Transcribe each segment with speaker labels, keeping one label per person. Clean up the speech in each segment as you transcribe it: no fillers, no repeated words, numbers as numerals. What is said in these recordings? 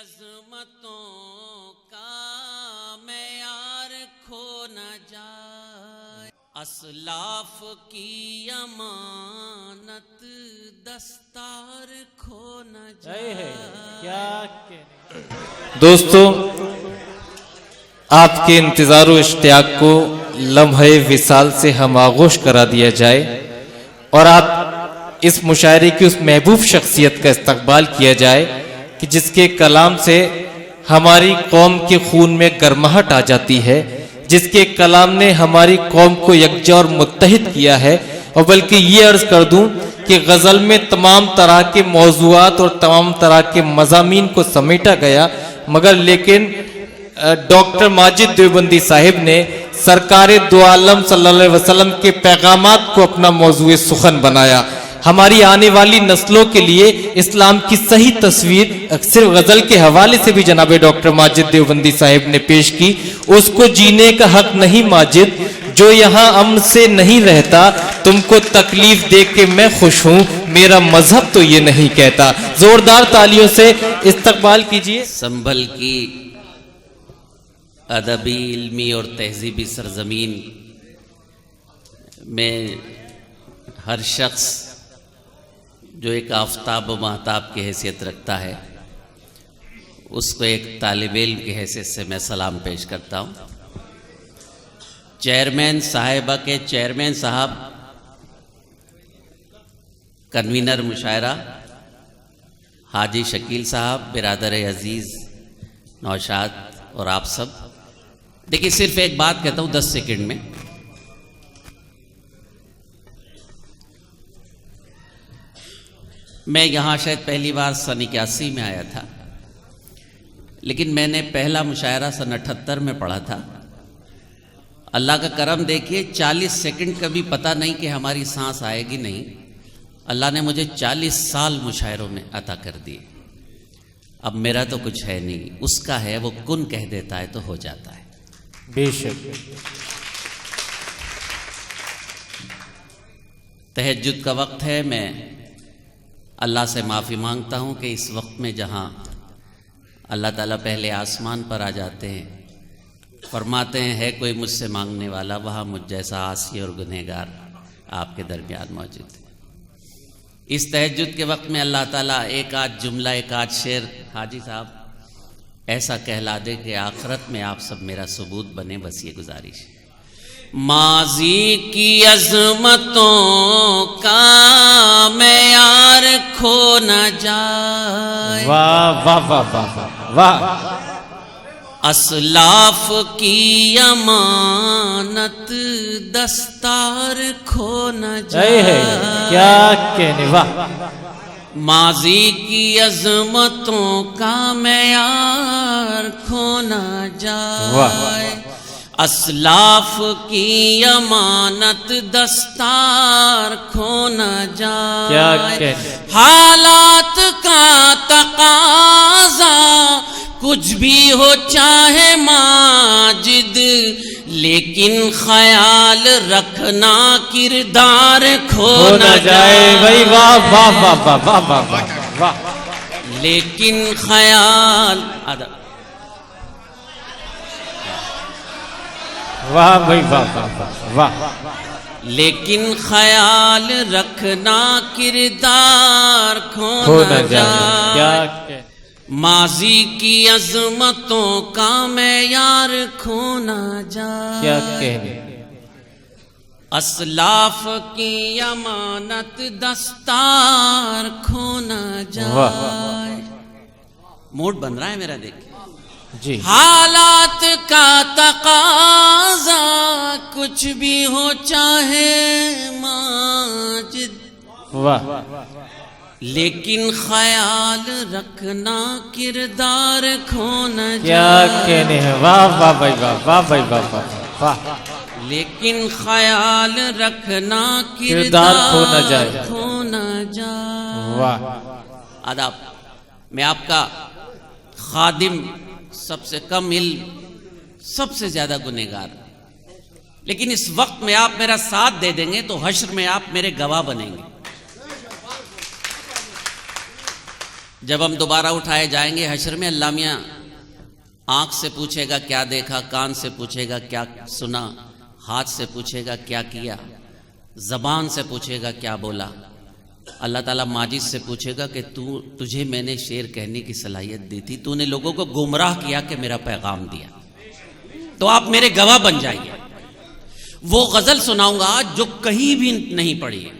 Speaker 1: अज़मतों का मेयार खो न जाए, असलाफ की अमानत दस्तार खो न जाए।
Speaker 2: क्या दोस्तों, आपके इंतजार व इश्तियाक को लम्हे विसाल से हम आगोश करा दिया जाए और आप इस मुशायरे की उस महबूब शख्सियत का इस्तकबाल किया जाए कि जिसके कलाम से हमारी कौम के खून में गर्माहट आ जाती है, जिसके कलाम ने हमारी कौम को यकजा और मुत्तहिद किया है। और बल्कि ये अर्ज कर दूं कि गज़ल में तमाम तरह के मौज़ूआत और तमाम तरह के मज़ामीन को समेटा गया, मगर लेकिन डॉक्टर माजिद देवबंदी साहिब ने सरकार दो आलम सल्लल्लाहु अलैहि वसल्लम के पैगामात को अपना मौज़ूए सुखन बनाया। हमारी आने वाली नस्लों के लिए इस्लाम की सही तस्वीर सिर्फ गजल के हवाले से भी जनाब डॉक्टर माजिद देवबंदी साहिब ने पेश की। उसको जीने का हक नहीं माजिद, जो यहाँ अमन से नहीं रहता, तुमको तकलीफ देख के मैं खुश हूँ, मेरा मजहब तो ये नहीं कहता। जोरदार तालियों से इस्तकबाल कीजिए।
Speaker 1: संभल की अदबी, इल्मी और तहजीबी सरजमीन में हर शख्स जो एक आफताब व महताब की हैसियत रखता है, उसको एक तालिब इल्म की हैसियत से मैं सलाम पेश करता हूँ। चेयरमैन साहिबा के चेयरमैन साहब, कन्वीनर मुशायरा हाजी शकील साहब, बिरादर अजीज़ नौशाद और आप सब, देखिए सिर्फ एक बात कहता हूँ 10 सेकंड में। मैं यहाँ शायद पहली बार सन 81 में आया था, लेकिन मैंने पहला मुशायरा सन 78 में पढ़ा था। अल्लाह का करम देखिए, 40 सेकंड का भी पता नहीं कि हमारी सांस आएगी नहीं। अल्लाह ने मुझे 40 साल मुशायरों में अता कर दिए। अब मेरा तो कुछ है नहीं, उसका है, वो कुन कह देता है तो हो जाता है।
Speaker 2: बेशक
Speaker 1: तहज्जुद का वक्त है। मैं अल्लाह से माफ़ी मांगता हूँ कि इस वक्त में जहाँ अल्लाह ताला पहले आसमान पर आ जाते हैं, फरमाते हैं है कोई मुझसे मांगने वाला, वहाँ मुझ जैसा आसी और गुनहगार आपके दरमियान मौजूद है। इस तहज्जुद के वक्त में अल्लाह ताला एक आध जुमला, एक आध शेर हाजी साहब ऐसा कहला दे कि आखिरत में आप सब मेरा सबूत बने, बस ये गुजारिश है। माजी की अज़मतों का मेयार खो न जाए,
Speaker 2: वाह वाह वाह वाह वाह।
Speaker 1: असलाफ की अमानत दस्तार खो न जाए।
Speaker 2: क्या कहने, वाह।
Speaker 1: माजी की अज़मतों का मेयार खो न जाए, असलाफ की अमानत दस्तार खो न जाए। हालात का तकाजा कुछ भी हो चाहे माजिद, लेकिन ख्याल रखना किरदार खो न जाए।
Speaker 2: भाई वाह वाह वाह वाह वाह वाह वाह।
Speaker 1: लेकिन ख्याल,
Speaker 2: वाह भाई वाह वाह वाह।
Speaker 1: लेकिन ख्याल रखना किरदार खो न जाए।
Speaker 2: क्या
Speaker 1: माजी की अज़मतों का मेयार खो न जाए।
Speaker 2: क्या कहने,
Speaker 1: असलाफ की अमानत दस्तार खो न जाए। मूड बन रहा है मेरा, देखिए
Speaker 2: जी।
Speaker 1: हालात का तकाजा कुछ भी हो चाहे माजिद,
Speaker 2: वाह।
Speaker 1: लेकिन ख्याल रखना किरदार खो न जाए।
Speaker 2: क्या कहने हैं, वाह वाह भाई वाह वाह भाई वाह वाह वाह।
Speaker 1: लेकिन ख्याल रखना
Speaker 2: किरदार खो न जाए,
Speaker 1: खो न जाए।
Speaker 2: वाह।
Speaker 1: आदाब, मैं आपका खादिम, सबसे कम इल्म, सबसे ज्यादा गुनहगार, लेकिन इस वक्त में आप मेरा साथ दे देंगे तो हश्र में आप मेरे गवाह बनेंगे। जब हम दोबारा उठाए जाएंगे हश्र में, अल्लाह मियां आंख से पूछेगा क्या देखा, कान से पूछेगा क्या सुना, हाथ से पूछेगा क्या किया, जबान से पूछेगा क्या बोला। अल्लाह ताला माजिद से पूछेगा कि तुझे मैंने शेर कहने की सलाहियत दी थी, तूने लोगों को गुमराह किया कि मेरा पैगाम दिया, तो आप मेरे गवाह बन जाइए। वो गजल सुनाऊंगा जो कहीं भी नहीं पढ़ी है,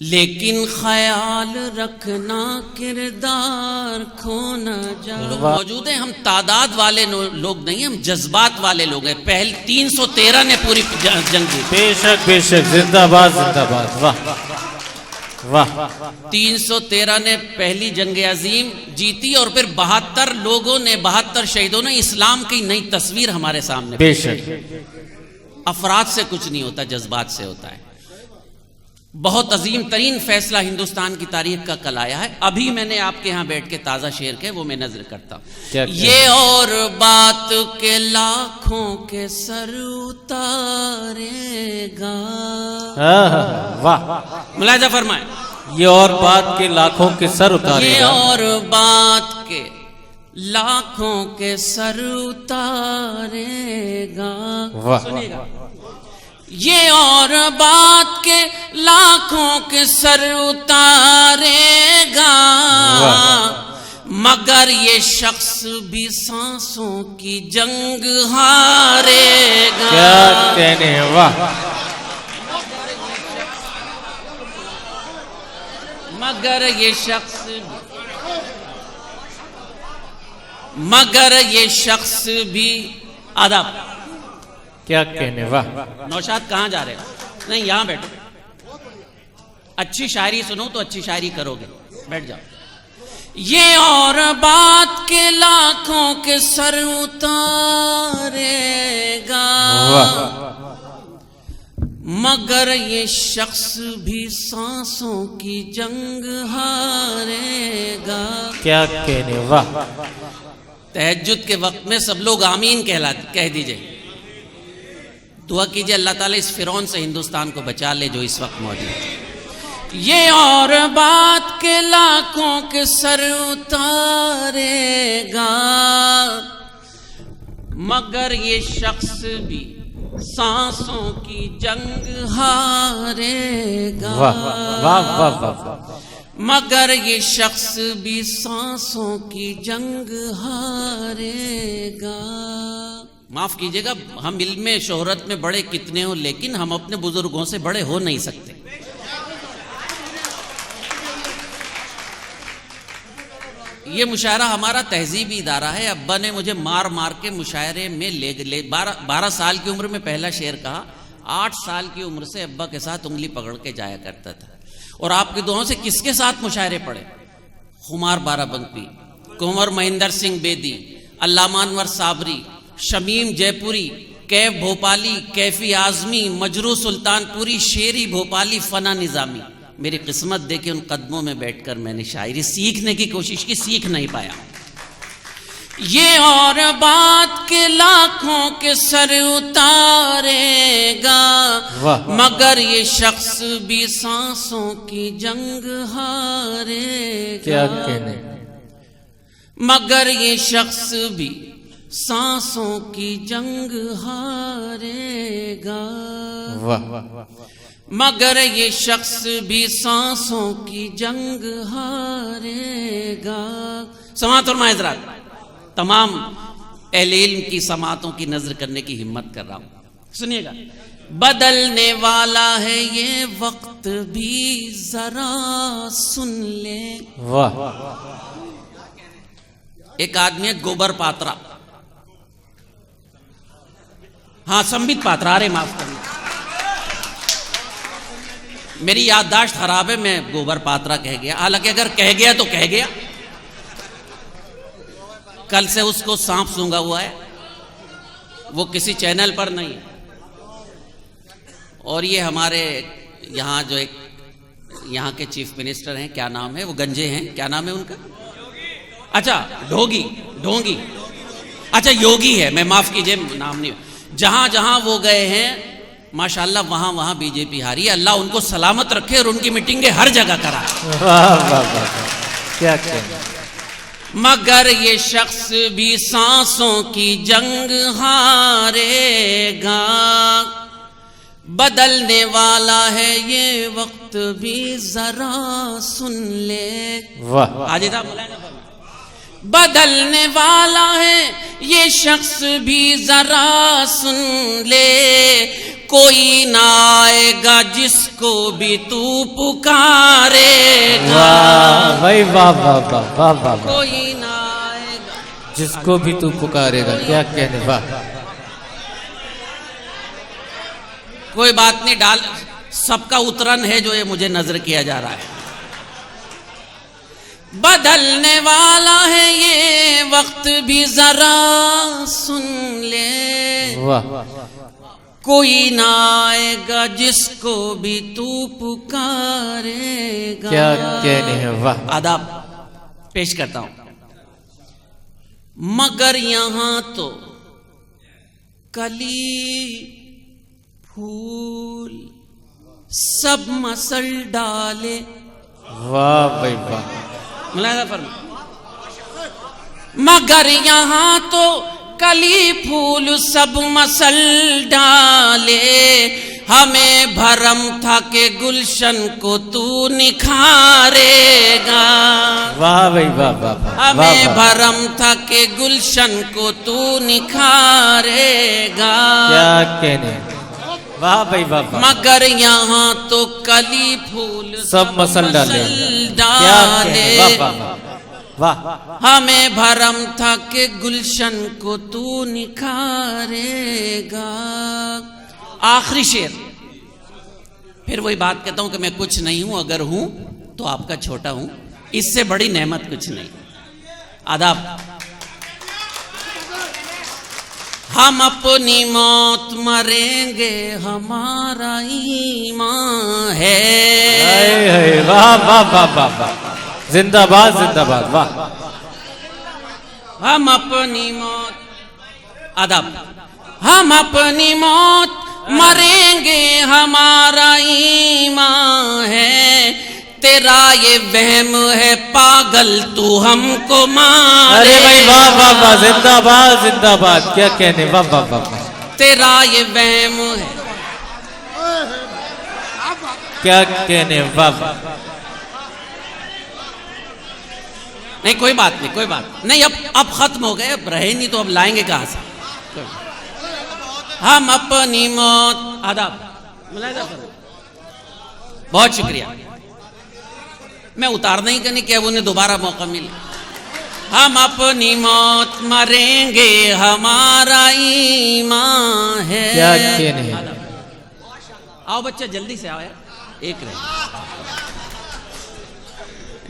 Speaker 1: लेकिन ख्याल रखना किरदार खो न जाए। मौजूद है, हम तादाद वाले लोग नहीं, हम जज्बात वाले लोग हैं। पहले 313 ने पूरी जंग जीती।
Speaker 2: बेशक बेशक, जिंदाबाद जिंदाबाद, वाह वाह।
Speaker 1: 313 ने पहली जंग अजीम जीती और फिर 72 लोगों ने, 72 शहीदों ने इस्लाम की नई तस्वीर हमारे सामने।
Speaker 2: बेशक,
Speaker 1: अफराद से कुछ नहीं होता, जज्बात से होता है। बहुत अजीम तरीन फैसला हिंदुस्तान की तारीख का कल आया है। अभी मैंने आपके यहाँ बैठ के ताज़ा शेर के वो मैं नजर करता हूँ। ये और बात के लाखों के सर उतारेगा।
Speaker 2: वाह,
Speaker 1: मुलाहिजा फरमाए,
Speaker 2: ये और बात के लाखों के सर उतारेगा।
Speaker 1: ये और बात के लाखों के सर उतारेगा।
Speaker 2: वाह,
Speaker 1: ये और बात के लाखों के सर उतारेगा, मगर ये शख्स भी सांसों की जंग हारेगा।
Speaker 2: क्या कहने हैं, वाह।
Speaker 1: मगर ये शख्स भी अदब।
Speaker 2: क्या कहने, वाह।
Speaker 1: नौशाद कहाँ जा रहे हो? नहीं, यहाँ बैठो, अच्छी शायरी सुनो तो अच्छी शायरी करोगे, बैठ जाओ। ये और बात के लाखों के सर उतारेगा, मगर ये शख्स भी सांसों की जंग हारेगा।
Speaker 2: क्या कहने, वाह।
Speaker 1: तहज्जुद के वक्त में सब लोग आमीन कह दीजिए, दुआ कीजिए अल्लाह ताला इस फिरौन से हिंदुस्तान को बचा ले जो इस वक्त मौजूद है। ये और बात के लाखों के सर उतारेगा, मगर ये शख्स भी सांसों की जंग हारेगा।
Speaker 2: वाह वाह वाह वाह।
Speaker 1: मगर ये शख्स भी सांसों की जंग हारेगा। माफ कीजिएगा, हम इल्म में शोहरत में बड़े कितने हो, लेकिन हम अपने बुजुर्गों से बड़े हो नहीं सकते। ये मुशायरा हमारा तहजीबी इदारा है। अब्बा ने मुझे मार मार के मुशायरे में ले 12 साल की उम्र में पहला शेर कहा। 8 साल की उम्र से अब्बा के साथ उंगली पकड़ के जाया करता था। और आपकी दुआओं से किसके साथ मुशायरे पढ़े? खुमार बाराबंकी, कुंवर महेंद्र सिंह बेदी, अल्लामा अनवर साबरी, शमीम जयपुरी, कैफ भोपाली, कैफी आजमी, मजरू सुल्तानपुरी, शेरी भोपाली, फना निजामी। मेरी किस्मत देखी, उन कदमों में बैठकर मैंने शायरी सीखने की कोशिश की, सीख नहीं पाया। ये और बात के लाखों के सर उतारेगा, मगर ये शख्स भी सांसों की जंग हारेगा।
Speaker 2: क्या कहने,
Speaker 1: मगर ये शख्स भी सांसों की जंग हारेगा। मगर ये शख्स भी सांसों की जंग हारेगा। समाअत फरमाएं हज़रात, तमाम अहले इल्म की समाअतों की नजर करने की हिम्मत कर रहा हूं, सुनिएगा। बदलने वाला है ये वक्त भी जरा सुन ले।
Speaker 2: वाह।
Speaker 1: एक आदमी है गोबर पात्रा, हाँ संबित पात्रा, अरे माफ करना मेरी याददाश्त खराब है, मैं गोबर पात्रा कह गया। हालांकि अगर कह गया तो कह गया। कल से उसको सांप सूंघा हुआ है, वो किसी चैनल पर नहीं है। और ये हमारे यहाँ जो एक यहाँ के चीफ मिनिस्टर हैं, क्या नाम है, वो गंजे हैं, क्या नाम है उनका? अच्छा ढोंगी, अच्छा योगी है, मैं माफ कीजिए नाम नहीं। जहां जहां वो गए हैं माशाल्लाह वहां वहां बीजेपी हारी है, अल्लाह उनको सलामत रखे और उनकी मीटिंगें हर जगह कराए।
Speaker 2: वाह वाह वाह, क्या कहना।
Speaker 1: मगर ये शख्स भी सांसों की जंग हारेगा, बदलने वाला है ये वक्त भी जरा सुन ले।
Speaker 2: वाह,
Speaker 1: आज बदलने वाला है ये शख्स भी जरा सुन ले, कोई ना आएगा जिसको भी तू पुकारेगा।
Speaker 2: वाह भाई, वाह वाह वाह वाह वाह,
Speaker 1: कोई ना आएगा
Speaker 2: जिसको भी तू पुकारेगा, क्या कहने। वाह,
Speaker 1: कोई बात नहीं, डाल सबका उतरन है जो ये मुझे नजर किया जा रहा है। बदलने वाला है ये वक्त भी जरा सुन ले,
Speaker 2: वाह,
Speaker 1: कोई ना आएगा जिसको भी तू पुकारेगा।
Speaker 2: क्या कहने हैं। वाह,
Speaker 1: आदाब पेश करता हूं। मगर यहां तो कली फूल सब मसल डाले।
Speaker 2: वाह भाई वाह,
Speaker 1: मुलाहिजा फरमा। मगर यहां तो कली फूल सब मसल डाले, हमें भरम था कि गुलशन को तू निखारेगा।
Speaker 2: वाह भाई वाह वाह वाह,
Speaker 1: हमें भरम था कि गुलशन को तू निखारेगा।
Speaker 2: क्या कहने। वाह भाई वाह वाह,
Speaker 1: मगर यहाँ तो कली फूल
Speaker 2: सब मसल डाले। क्या कहने। वाह वाह वाह,
Speaker 1: हमें भरम था कि गुलशन को तू निखारेगा। आखिरी शेर, फिर वही बात कहता हूं कि मैं कुछ नहीं हूं, अगर हूं तो आपका छोटा हूं, इससे बड़ी नेमत कुछ नहीं। आदाब। हम अपनी मौत मरेंगे हमारा ईमान है।
Speaker 2: वाह वाह वाह वाह वाह, जिंदाबाद जिंदाबाद। वाह,
Speaker 1: हम अपनी मौत, आदाब, हम अपनी मौत मरेंगे हमारा ईमान है, तेरा ये वहम है पागल तू हमको मारे।
Speaker 2: अरे भाई वाह वाह वाह, जिंदाबाद जिंदाबाद। क्या कहने। वाह वाह वाह,
Speaker 1: तेरा ये वहम है।
Speaker 2: क्या कहने। वाह वाह,
Speaker 1: नहीं कोई बात नहीं, कोई बात नहीं, अब खत्म हो गए, अब रहे नहीं तो अब लाएंगे कहां से। हम अपनी मौत, आदाब, बहुत शुक्रिया, मैं उतारना ही करनी कि अब उन्हें दोबारा मौका मिले। हम अपनी मौत मरेंगे हमारा ईमान है।
Speaker 2: क्या कहने।
Speaker 1: आओ बच्चा जल्दी से आओ यार, एक रहे।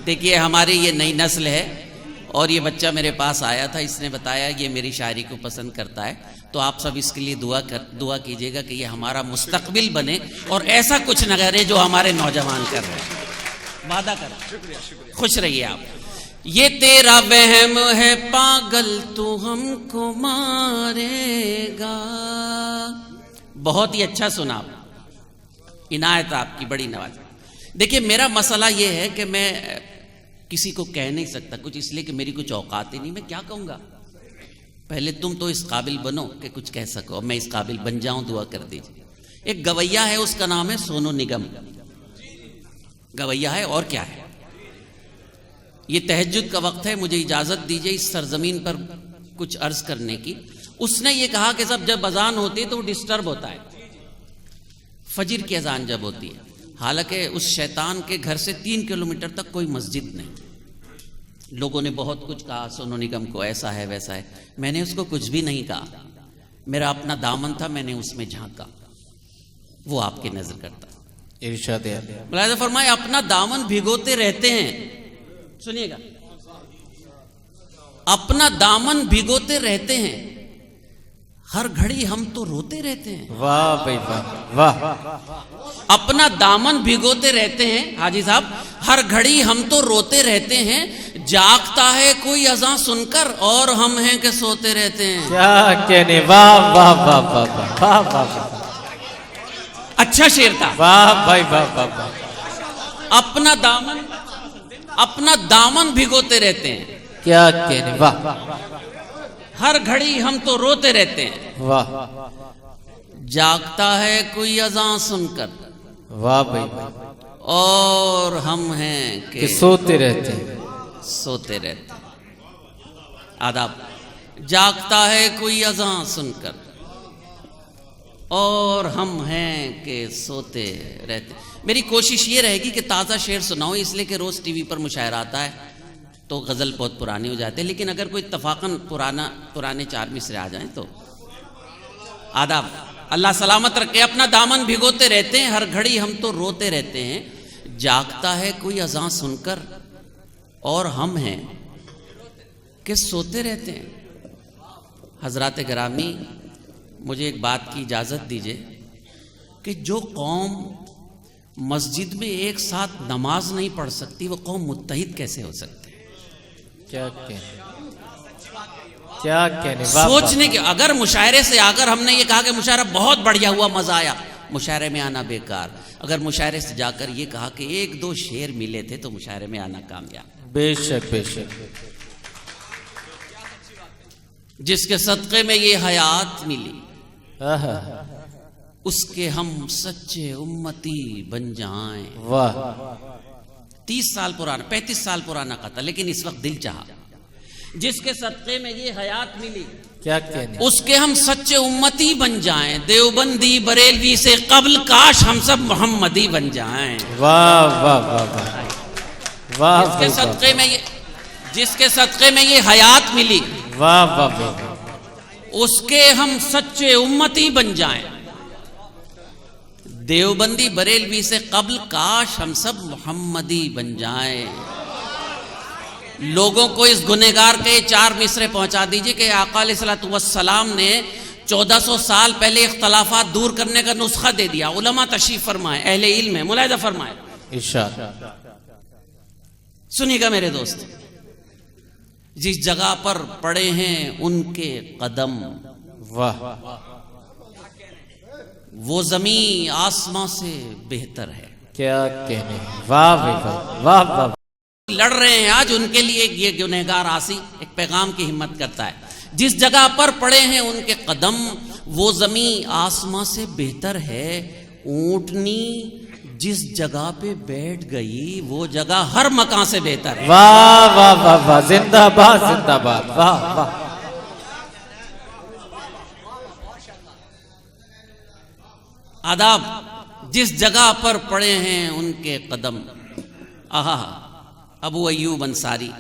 Speaker 1: देखिए हमारी ये नई नस्ल है और ये बच्चा मेरे पास आया था, इसने बताया ये मेरी शायरी को पसंद करता है, तो आप सब इसके लिए दुआ कीजिएगा कि ये हमारा मुस्तकबिल बने और ऐसा कुछ न करे जो हमारे नौजवान कर रहे हैं। वादा कर, खुश रहिए आप। ये तेरा वहम है पागल तू हमको मारेगा। बहुत ही अच्छा सुना, इनायत आपकी बड़ी नवाज़। देखिए मेरा मसला ये है कि मैं किसी को कह नहीं सकता कुछ, इसलिए कि मेरी कुछ औकात ही नहीं, मैं क्या कहूँगा। पहले तुम तो इस काबिल बनो कि कुछ कह सको, मैं इस काबिल बन जाऊं, दुआ कर दीजिए। एक गवैया है, उसका नाम है सोनू निगम, गवैया है और क्या है। ये तहज्जुद का वक्त है, मुझे इजाज़त दीजिए इस सरजमीन पर कुछ अर्ज करने की। उसने ये कहा कि सब जब अजान होती है तो डिस्टर्ब होता है, फजर की अजान जब होती है, हालांकि उस शैतान के घर से 3 किलोमीटर तक कोई मस्जिद नहीं। लोगों ने बहुत कुछ कहा सोनू निगम को, ऐसा है वैसा है, मैंने उसको कुछ भी नहीं कहा। मेरा अपना दामन था, मैंने उसमें झांका, वो आपकी नजर करता।
Speaker 2: इरशाद
Speaker 1: मुलाहिज़ा फरमाए, अपना दामन भिगोते रहते हैं, सुनिएगा, अपना दामन भिगोते रहते हैं, हर घड़ी हम तो रोते रहते हैं।
Speaker 2: वाह भाई वाह वाह,
Speaker 1: अपना दामन भिगोते रहते हैं हाजी साहब, हर घड़ी हम तो रोते रहते हैं, जागता है कोई अज़ां सुनकर और हम हैं कि सोते रहते हैं।
Speaker 2: क्या कहने। वाह वाह वाह वाह वाह वाह वाह,
Speaker 1: अच्छा शेर था।
Speaker 2: वाह भाई वाह वाह वाह।
Speaker 1: अपना दामन भिगोते रहते हैं,
Speaker 2: क्या कहने, वाह
Speaker 1: हर घड़ी हम तो रोते रहते हैं,
Speaker 2: वाह
Speaker 1: जागता है कोई अज़ान सुनकर,
Speaker 2: वाह भाई वाह।
Speaker 1: और हम हैं
Speaker 2: कि
Speaker 1: कि
Speaker 2: सोते रहते हैं।
Speaker 1: सोते रहते हैं। आदाब। जागता है कोई अज़ान सुनकर और हम हैं कि सोते रहते। मेरी कोशिश ये रहेगी कि ताज़ा शेर सुनाऊं, इसलिए कि रोज़ टीवी पर मुशायरा आता है तो गज़ल बहुत पुरानी हो जाती है, लेकिन अगर कोई इत्तफ़ाक़न पुराने 4 मिसरे आ जाएं तो। आदाब। अल्लाह सलामत रखे। अपना दामन भिगोते रहते हैं, हर घड़ी हम तो रोते रहते हैं, जागता है कोई अज़ान सुनकर और हम हैं कि सोते रहते हैं। हज़रात गिरामी, मुझे एक बात की इजाज़त दीजिए कि जो कौम मस्जिद में एक साथ नमाज नहीं पढ़ सकती, वो कौम मुत्तहिद कैसे हो सकती है?
Speaker 2: क्या कहने, क्या कहने, वाह
Speaker 1: सोचने के। अगर मुशायरे से आकर हमने ये कहा कि मुशायरा बहुत बढ़िया हुआ, मजा आया, मुशायरे में आना बेकार। अगर मुशायरे से जाकर ये कहा कि 1-2 शेर मिले थे तो मुशायरे में आना कामयाब।
Speaker 2: बेशक बेशक।
Speaker 1: जिसके सदक़े में ये हयात मिली,
Speaker 2: आहा,
Speaker 1: उसके हम सच्चे उम्मती बन जाएं।
Speaker 2: वाह।
Speaker 1: 30 साल पुराना, 35 साल पुराना कथा, लेकिन इस वक्त दिल चाहा। जिसके सदक़े में ये हयात मिली,
Speaker 2: क्या कहने,
Speaker 1: उसके हम सच्चे उम्मती बन जाएं। देवबंदी बरेलवी से कब्ल काश हम सब मोहम्मदी बन जाएं।
Speaker 2: वाह वाह वाह वाह वाह।
Speaker 1: जिसके सदक़े में ये हयात मिली,
Speaker 2: वाह वाह वाह।
Speaker 1: उसके हम सच्चे उम्मती बन जाएं। देवबंदी बरेलवी से कब्ल काश हम सब मोहम्मदी बन जाएं। लोगों को इस गुनहगार के 4 मिसरे पहुंचा दीजिए कि आका अलैहिस्सलातु वस्सलाम ने 1400 साल पहले इख्तलाफात दूर करने का नुस्खा दे दिया। उलमा तशरीफ फरमाए, अहले इल्म है, मुलाहिजा फरमाए।
Speaker 2: इरशाद।
Speaker 1: सुनिएगा मेरे दोस्त, जिस जगह पर पड़े हैं उनके कदम,
Speaker 2: वाह।
Speaker 1: वो जमीन आसमां से बेहतर है।
Speaker 2: क्या कहने, वाह भाई वाह वाह वाह।
Speaker 1: लड़ रहे हैं आज, उनके लिए ये गुनहगार आसी एक पैगाम की हिम्मत करता है। जिस जगह पर पड़े हैं उनके कदम, वो जमीन आसमां से बेहतर है। ऊंटनी जिस जगह पे बैठ गई, वो जगह हर मकान से बेहतर है।
Speaker 2: वाह वाह वाह वाह। जिंदाबाद जिंदाबाद, वाह वाह।
Speaker 1: आदाब। जिस जगह पर पड़े हैं उनके कदम। आहा, अबू अय्यूब अंसारी।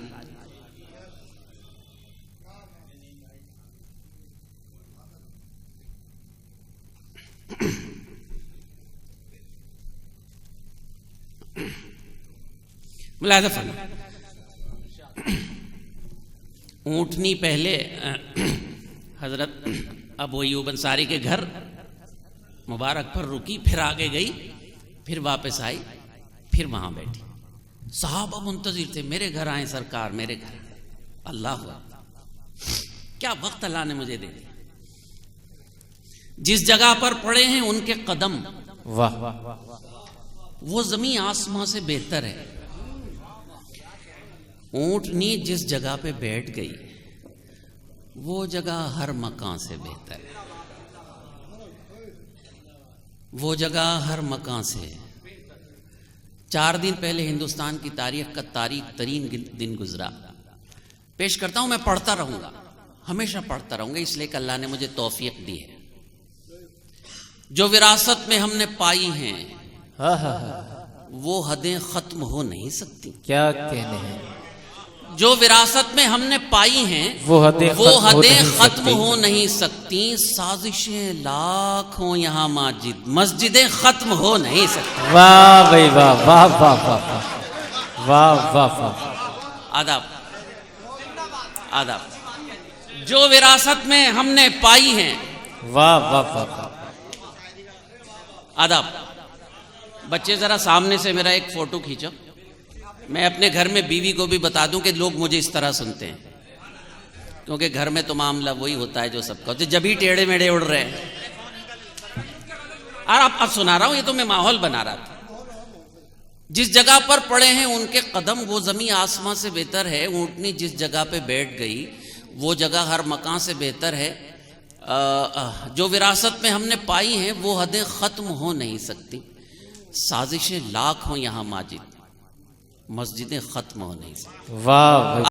Speaker 1: मुलाहिजा फरमाइए। ऊंटनी पहले हजरत अबू अय्यूब अंसारी के घर मुबारक पर रुकी, फिर आगे गई, फिर वापस आई, फिर वहां बैठी। साहबा मुंतजिर थे, मेरे घर आए सरकार, मेरे घर। अल्लाह क्या वक्त अल्लाह ने मुझे दे दिया। जिस जगह पर पड़े हैं उनके कदम,
Speaker 2: वाह।
Speaker 1: वो जमीन आसमां से बेहतर है। ऊंटनी जिस जगह पे बैठ गई, वो जगह हर मकान से बेहतर है। वो जगह हर मकान से। 4 दिन पहले हिंदुस्तान की तारीख का तारीख तरीन दिन गुजरा। पेश करता हूं, मैं पढ़ता रहूंगा, हमेशा पढ़ता रहूंगा, इसलिए कि अल्लाह ने मुझे तौफीक दी है। जो विरासत में हमने पाई हैं, वो हदें खत्म हो नहीं सकती।
Speaker 2: क्या कहने हैं,
Speaker 1: जो विरासत में हमने पाई हैं,
Speaker 2: वो हदें
Speaker 1: खत्म हो नहीं सकती। साजिशें लाख हों यहाँ मस्जिदें खत्म हो नहीं सकती।
Speaker 2: वाह भाई वाह वाह वाह वाह वाह वाह वाह।
Speaker 1: आदाब। आदाब। जो विरासत में हमने पाई हैं,
Speaker 2: वाह वाह वाह।
Speaker 1: आदाब। बच्चे जरा सामने से मेरा एक फोटो खींचो। मैं अपने घर में बीवी को भी बता दूं कि लोग मुझे इस तरह सुनते हैं, क्योंकि घर में तो मामला वही होता है जो सबका, तो जब ही टेढ़े मेढ़े उड़ रहे हैं। और आप सुना रहा हूं, ये तो मैं माहौल बना रहा था। जिस जगह पर पड़े हैं उनके कदम, वो जमीन आसमां से बेहतर है। ऊंटनी जिस जगह पे बैठ गई वो जगह हर मकान से बेहतर है। जो विरासत में हमने पाई हैं वो हदें ख़त्म हो नहीं सकती। साजिशें लाख हों यहाँ माजिद, मस्जिदें ख़त्म हो नहीं सकती।
Speaker 2: वाह।